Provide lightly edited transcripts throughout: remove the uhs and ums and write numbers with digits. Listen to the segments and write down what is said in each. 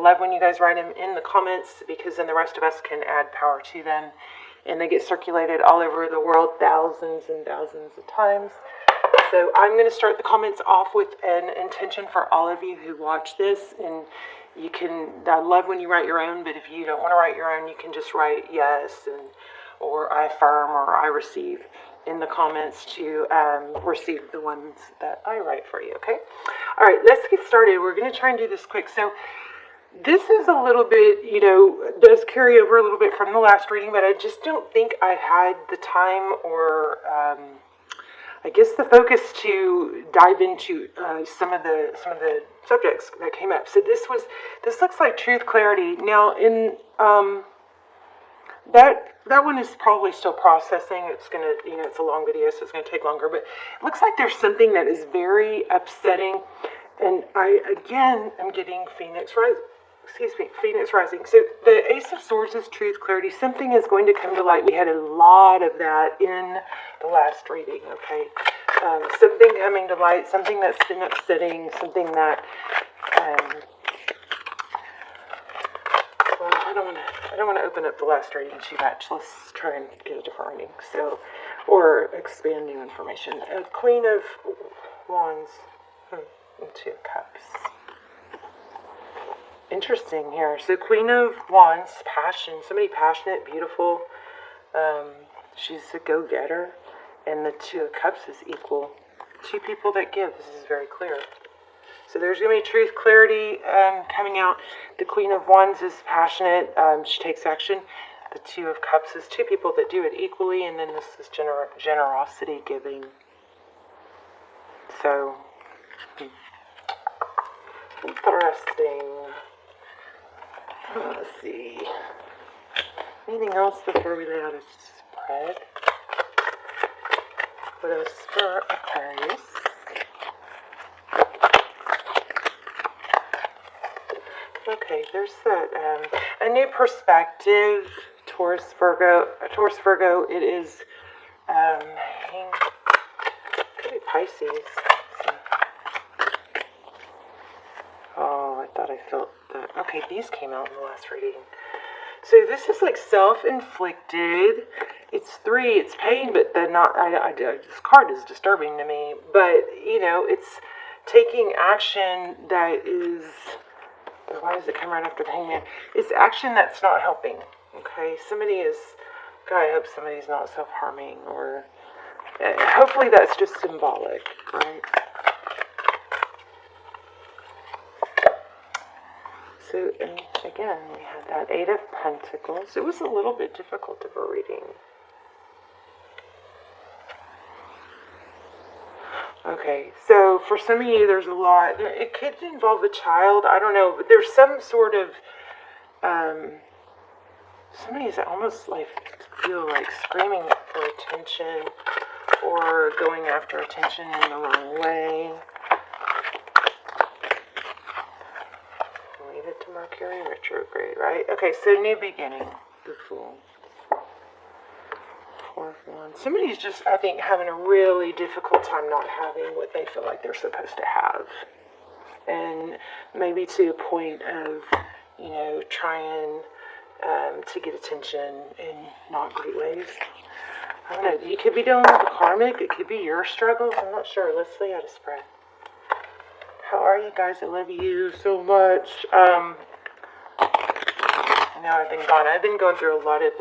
love when you guys write them in the comments, because then the rest of us can add power to them. And they get circulated all over the world thousands and thousands of times. So I'm going to start the comments off with an intention for all of you who watch this. And you can, I love when you write your own, but if you don't want to write your own, you can just write yes, or I affirm, or I receive in the comments to receive the ones that I write for you, okay? All right, let's get started. We're going to try and do this quick. So this is a little bit, does carry over a little bit from the last reading, but I just don't think I had the time or I guess the focus to dive into some of the subjects that came up. So this looks like truth, clarity. Now in that one is probably still processing. It's gonna, it's a long video, so it's gonna take longer. But it looks like there's something that is very upsetting, and I again am getting Phoenix Rising. So the Ace of Swords is truth, clarity. Something is going to come to light. We had a lot of that in the last reading. Okay, something coming to light, something that's been upsetting, something that. Well, I don't want to open up the last reading too much. Let's try and get a different reading. So, or expand new information. Queen of Wands and Two of Cups. Interesting here. So Queen of Wands, passion. Somebody passionate, beautiful. She's a go-getter. And the Two of Cups is equal. Two people that give. This is very clear. So there's going to be truth, clarity coming out. The Queen of Wands is passionate. She takes action. The Two of Cups is two people that do it equally. And then this is generosity, giving. So, interesting. Let's see. Anything else before we lay out a spread? What else for Aquarius? Okay, there's that. A new perspective. Taurus, Virgo. It is, could be Pisces. Oh, I thought I felt that. Okay, these came out in the last reading. So this is like self-inflicted. It's 3. It's pain, but then not. This card is disturbing to me. But it's taking action that is. Why does it come right after the Hangman? It's action that's not helping. Okay, God, I hope somebody's not self-harming, or hopefully that's just symbolic, right? So, and again, we had that 8 of Pentacles. It was a little bit difficult of a reading. Okay, so for some of you, there's a lot. It could involve a child. I don't know, but there's some sort of somebody's almost like feel like screaming for attention or going after attention in the wrong way. Leave it to Mercury retrograde, right? Okay, so new beginning. The Fool. 4 of Wands. Somebody's just, I think, having a really difficult time not having what they feel like they're supposed to have. And maybe to a point of, trying to get attention in not great ways. I don't know. You could be dealing with a karmic. It could be your struggles. I'm not sure. Let's lay out a spread. How are you guys? I love you so much. I've been going through a lot of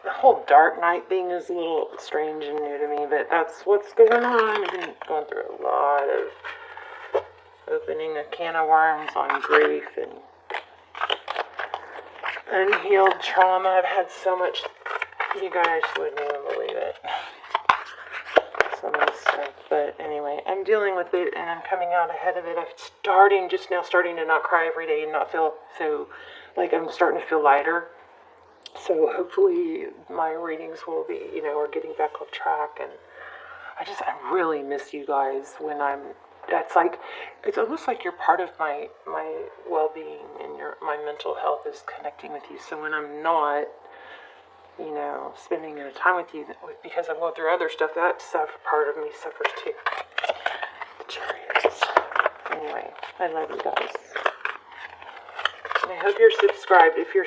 the whole dark night thing is a little strange and new to me, but that's what's going on. I've been going through a lot of opening a can of worms on grief and unhealed trauma. I've had so much, you guys wouldn't even believe it. So much stuff. But anyway, I'm dealing with it and I'm coming out ahead of it. I'm just now starting to not cry every day and not feel so, like I'm starting to feel lighter. So hopefully my readings will be, are getting back on track. And I really miss you guys when it's almost like you're part of my well-being and my mental health is connecting with you. So when I'm not, spending time with you because I'm going through other stuff, that part of me suffers too. The Chariots. Anyway, I love you guys. I hope you're subscribed. If you're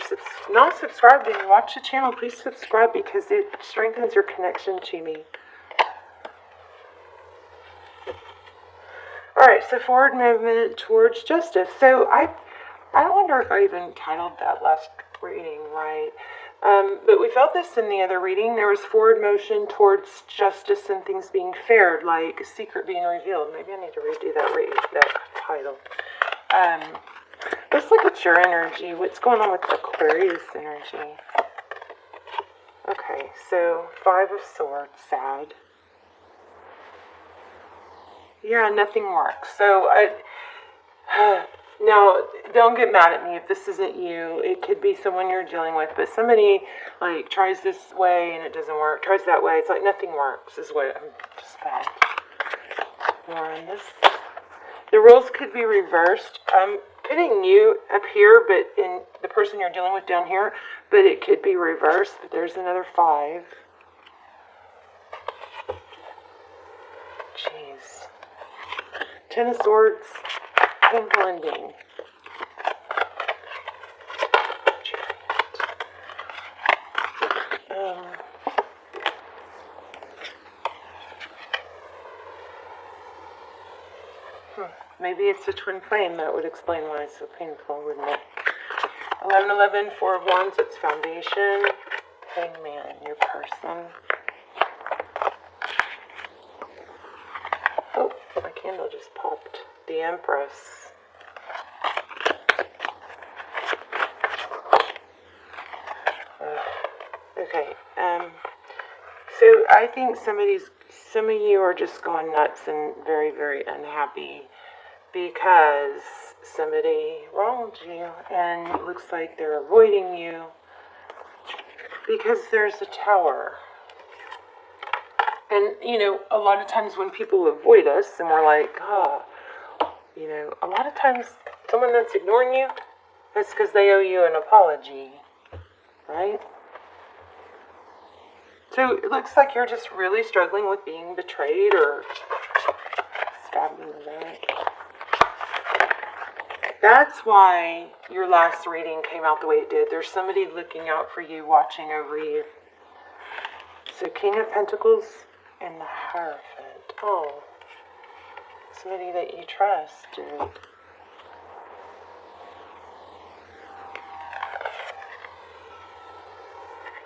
not subscribed and you watch the channel, please subscribe because it strengthens your connection to me. Alright, so forward movement towards justice. So I don't wonder if I even titled that last reading right. But we felt this in the other reading. There was forward motion towards justice and things being fair, like a secret being revealed. Maybe I need to redo that title. Let's look at your energy. What's going on with Aquarius energy? Okay, so 5 of Swords, sad. Yeah, nothing works. So now, don't get mad at me if this isn't you. It could be someone you're dealing with, but somebody like tries this way and it doesn't work. Tries that way, it's like nothing works. Is what I'm just felt. More on this. The roles could be reversed. I'm putting you up here, but in the person you're dealing with down here. But it could be reversed. But there's another 5. Jeez. 10 of Swords. Painful ending. Maybe it's a twin flame. That would explain why it's so painful, wouldn't it? 1111, 4 of Wands, it's foundation. Hangman, your person. Oh, my candle just popped. The Empress. Okay, so I think some of you are just going nuts and very, very unhappy because somebody wronged you and it looks like they're avoiding you because there's a Tower. And, you know, a lot of times when people avoid us and we're like, you know, a lot of times someone that's ignoring you, that's because they owe you an apology, right? So it looks like you're just really struggling with being betrayed or stabbed in the back. That's why your last reading came out the way it did. There's somebody looking out for you, watching over you. So King of Pentacles and the Hierophant. Oh, somebody that you trusted.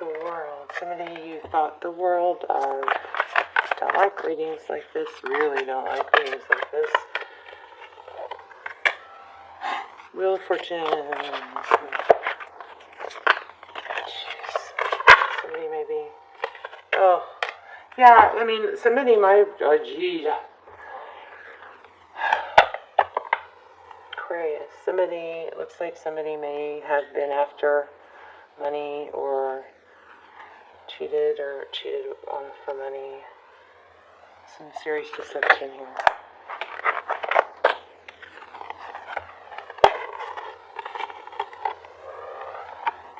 The World. Somebody you thought the world of. Don't like readings like this. Really don't like readings like this. Wheel of Fortune. Jeez. Somebody maybe. Oh. Yeah, I mean, somebody might have. Oh, geez. Aquarius. Somebody. It looks like somebody may have been after money or cheated on for money. Some serious deception here.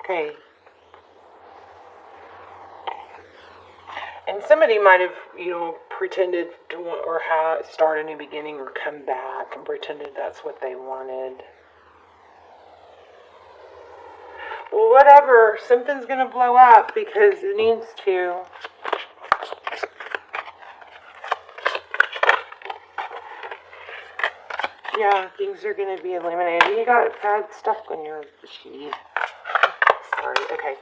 Okay. And somebody might have, you know, pretended to want, or start a new beginning or come back and pretended that's what they wanted. Well, whatever. Something's going to blow up because it needs to. Yeah, things are going to be eliminated. You got bad stuff on your sheet. Sorry, okay.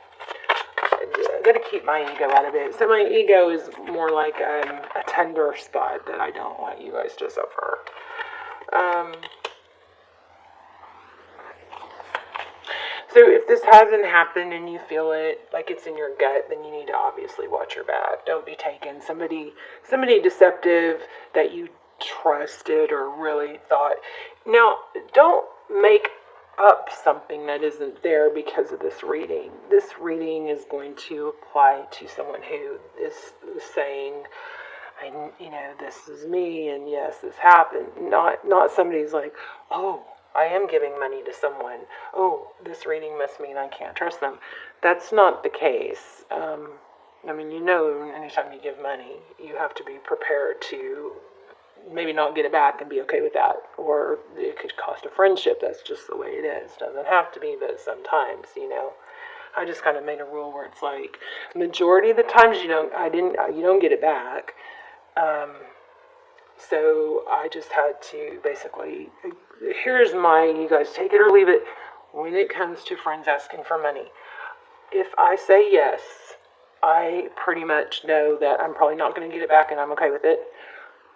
I'm going to keep my ego out of it. So my ego is more like a tender spot that I don't want you guys to suffer. So if this hasn't happened and you feel it, like it's in your gut, then you need to obviously watch your back. Don't be taken. Somebody deceptive that you trusted or really thought. Now, don't make up something that isn't there because of this reading. This reading is going to apply to someone who is saying, you know, this is me, and yes, this happened. Not somebody's like, oh, I am giving money to someone. Oh, this reading must mean I can't trust them. That's not the case. I mean, you know, anytime you give money, you have to be prepared to maybe not get it back and be okay with that. Or it could cost a friendship. That's just the way it is. Doesn't have to be, but sometimes, you know. I just kind of made a rule where it's like, majority of the times you don't get it back. So I just had to basically, here's you guys take it or leave it when it comes to friends asking for money. If I say yes, I pretty much know that I'm probably not going to get it back and I'm okay with it.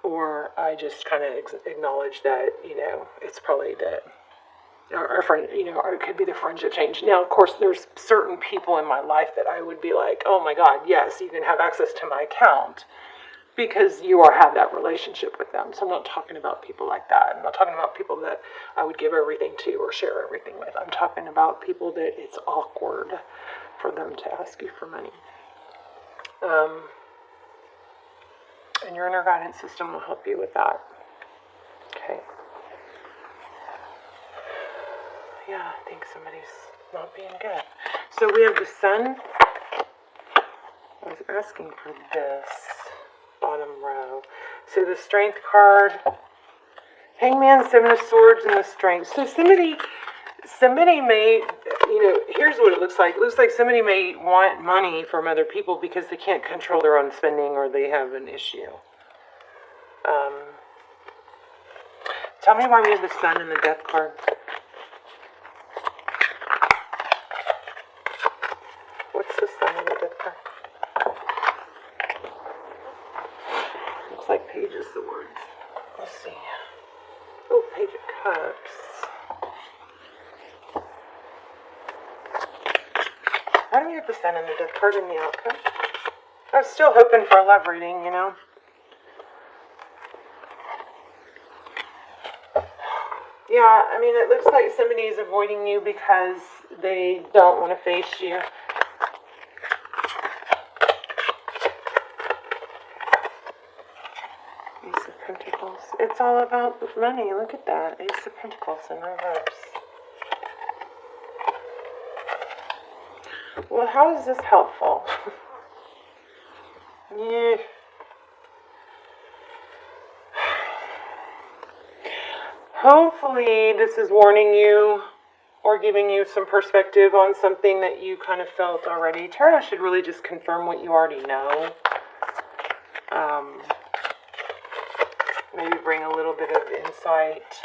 Or I just kind of acknowledge that, you know, it's probably that our friend, you know, or it could be the friendship change. Now, of course, there's certain people in my life that I would be like, oh my God, yes, you can have access to my account because you have that relationship with them. So I'm not talking about people like that. I'm not talking about people that I would give everything to or share everything with. I'm talking about people that it's awkward for them to ask you for money. And your inner guidance system will help you with that. Okay. Yeah, I think somebody's not being good. So we have the sun. I was asking for this bottom row. So the strength card, Hangman, Seven of Swords, and the strength. So somebody may, you know, here's what it looks like. It looks like somebody may want money from other people because they can't control their own spending or they have an issue. Tell me why we have the sun and the death card. What's the sun and the death card? Looks like Page of Swords. Let's see. Oh, Page of Cups. Why do we have the sun and the death card in the outcome? I was still hoping for a love reading, you know. Yeah, I mean, it looks like somebody is avoiding you because they don't want to face you. Ace of Pentacles. It's all about money. Look at that. Ace of Pentacles in reverse. Well, how is this helpful? Yeah. Hopefully this is warning you or giving you some perspective on something that you kind of felt already. Tarot should really just confirm what you already know. Maybe bring a little bit of insight.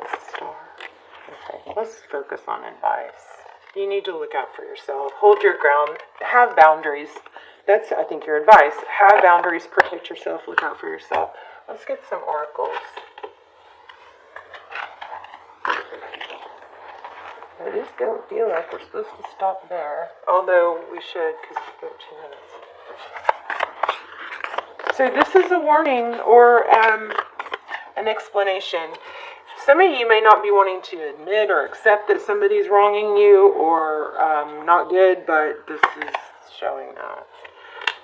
The star. Okay, let's focus on advice. You need to look out for yourself. Hold your ground. Have boundaries. That's, I think, your advice. Have boundaries. Protect yourself. Look out for yourself. Let's get some oracles. I just don't feel like we're supposed to stop there. Although we should, because it's 13 minutes. So this is a warning or an explanation. Some of you may not be wanting to admit or accept that somebody's wronging you or not good, but this is showing that.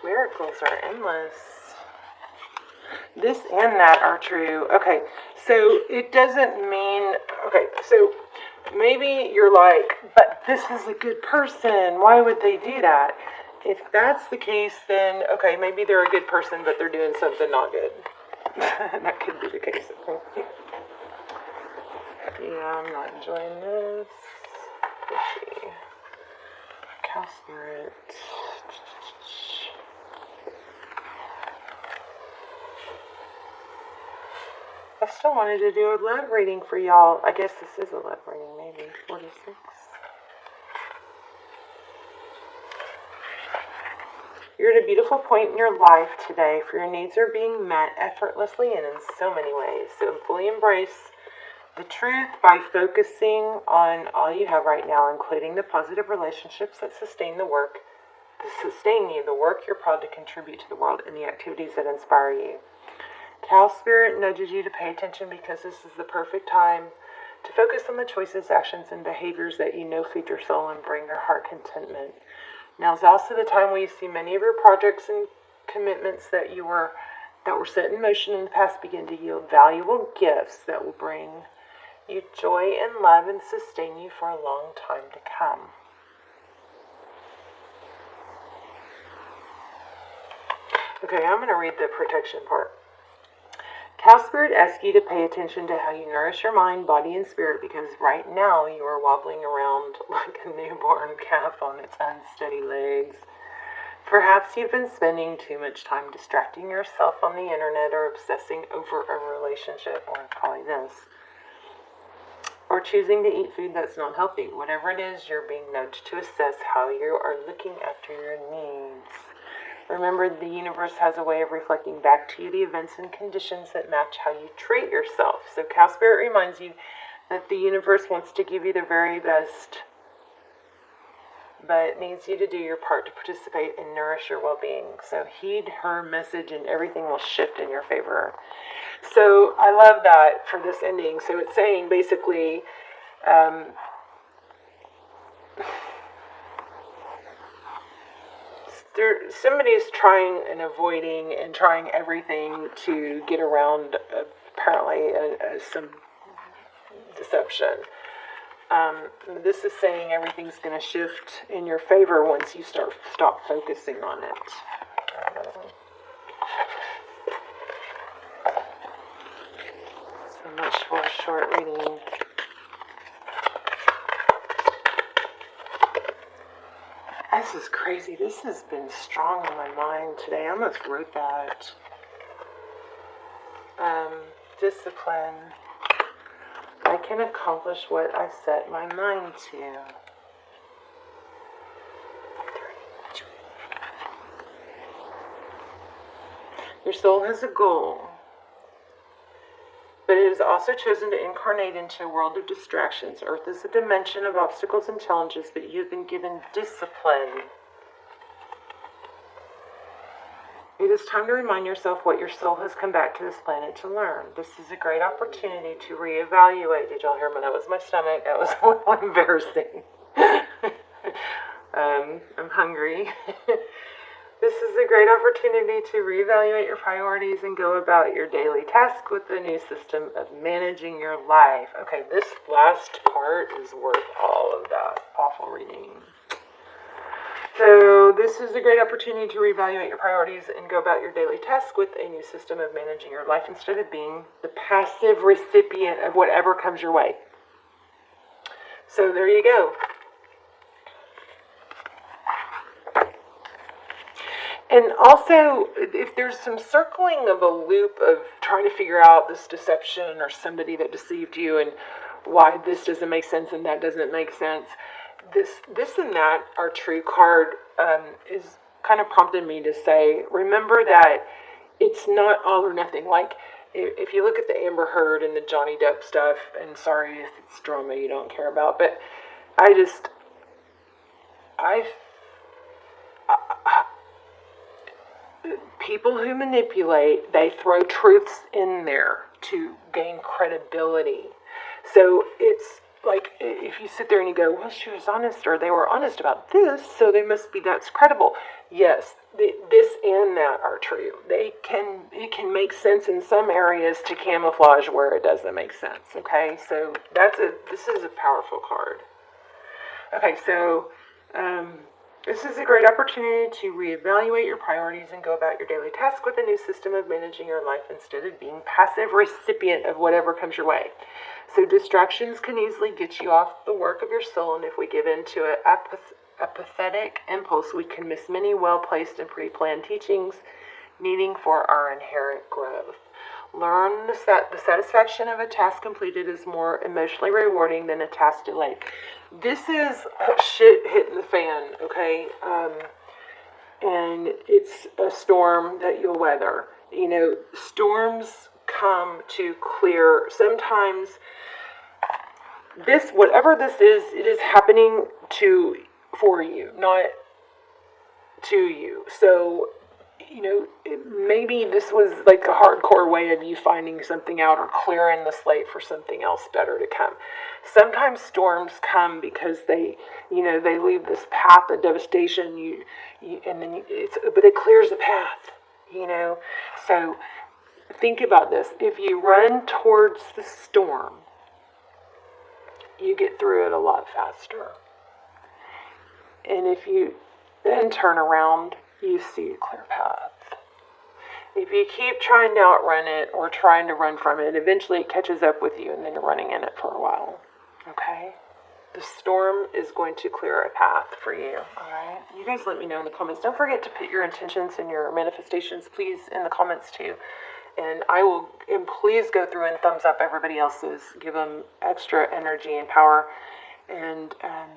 Miracles are endless. This and that are true. Okay, so it doesn't mean, okay, so maybe you're like, but this is a good person. Why would they do that? If that's the case, then, okay, maybe they're a good person, but they're doing something not good. That could be the case. Okay. Yeah, I'm not enjoying this. Let's see. Cow Spirit. I still wanted to do a love reading for y'all. I guess this is a love reading, maybe. 46. You're at a beautiful point in your life today, for your needs are being met effortlessly and in so many ways. So fully embrace the truth by focusing on all you have right now, including the positive relationships that sustain the work, the work you're proud to contribute to the world, and the activities that inspire you. Cow Spirit nudges you to pay attention because this is the perfect time to focus on the choices, actions, and behaviors that you know feed your soul and bring your heart contentment. Now is also the time where you see many of your projects and commitments that were set in motion in the past begin to yield valuable gifts that will bring you joy and love and sustain you for a long time to come. Okay, I'm going to read the protection part. Cow Spirit asks you to pay attention to how you nourish your mind, body, and spirit, because right now you are wobbling around like a newborn calf on its unsteady legs. Perhaps you've been spending too much time distracting yourself on the internet or obsessing over a relationship, or probably this, or choosing to eat food that's not healthy. Whatever it is, you're being nudged to assess how you are looking after your needs. Remember, the universe has a way of reflecting back to you the events and conditions that match how you treat yourself. So Cow Spirit reminds you that the universe wants to give you the very best, but needs you to do your part to participate and nourish your well-being. So heed her message and everything will shift in your favor. So I love that for this ending. So it's saying basically, somebody's trying and avoiding and trying everything to get around apparently some deception. This is saying everything's going to shift in your favor once you stop focusing on it. So much for a short reading. This is crazy. This has been strong in my mind today. I almost wrote that. Discipline. I can accomplish what I set my mind to. Your soul has a goal, but it has also chosen to incarnate into a world of distractions. Earth is a dimension of obstacles and challenges, but you've been given discipline. It is time to remind yourself what your soul has come back to this planet to learn. This is a great opportunity to reevaluate. Did y'all hear me? That was my stomach. That was a little embarrassing. I'm hungry. This is a great opportunity to reevaluate your priorities and go about your daily task with the new system of managing your life. Okay, this last part is worth all of that awful reading. So this is a great opportunity to reevaluate your priorities and go about your daily task with a new system of managing your life instead of being the passive recipient of whatever comes your way. So there you go. And also, if there's some circling of a loop of trying to figure out this deception or somebody that deceived you and why this doesn't make sense and that doesn't make sense, this and that are true card is kind of prompted me to say, remember that it's not all or nothing. Like, if you look at the Amber Heard and the Johnny Depp stuff, and sorry if it's drama you don't care about, but people who manipulate, they throw truths in there to gain credibility. So it's like, if you sit there and you go, well, she was honest, or they were honest about this, so that's credible. Yes, this and that are true. It can make sense in some areas to camouflage where it doesn't make sense. Okay, so this is a powerful card. Okay, so this is a great opportunity to reevaluate your priorities and go about your daily task with a new system of managing your life instead of being passive recipient of whatever comes your way. So distractions can easily get you off the work of your soul, and if we give in to an apathetic impulse, we can miss many well-placed and pre-planned teachings needing for our inherent growth. Learn the satisfaction of a task completed is more emotionally rewarding than a task delayed. This is shit hitting the fan, okay? And it's a storm that you'll weather. You know, storms come to clear. Sometimes whatever this is, it is happening for you, not to you. So, you know, maybe this was like a hardcore way of you finding something out or clearing the slate for something else better to come. Sometimes storms come because they leave this path of devastation. But it clears the path. You know, so think about this. If you run towards the storm, you get through it a lot faster. And if you then turn around, you see a clear path. If you keep trying to outrun it or trying to run from it, eventually it catches up with you and then you're running in it for a while. Okay? The storm is going to clear a path for you. Alright? You guys let me know in the comments. Don't forget to put your intentions and your manifestations, please, in the comments too. And please go through and thumbs up everybody else's. Give them extra energy and power. And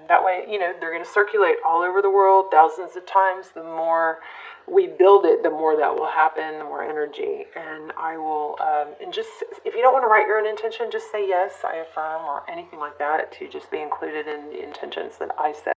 that way, they're going to circulate all over the world thousands of times. The more we build it, the more that will happen, the more energy. And I will, if you don't want to write your own intention, just say yes, I affirm, or anything like that to just be included in the intentions that I set.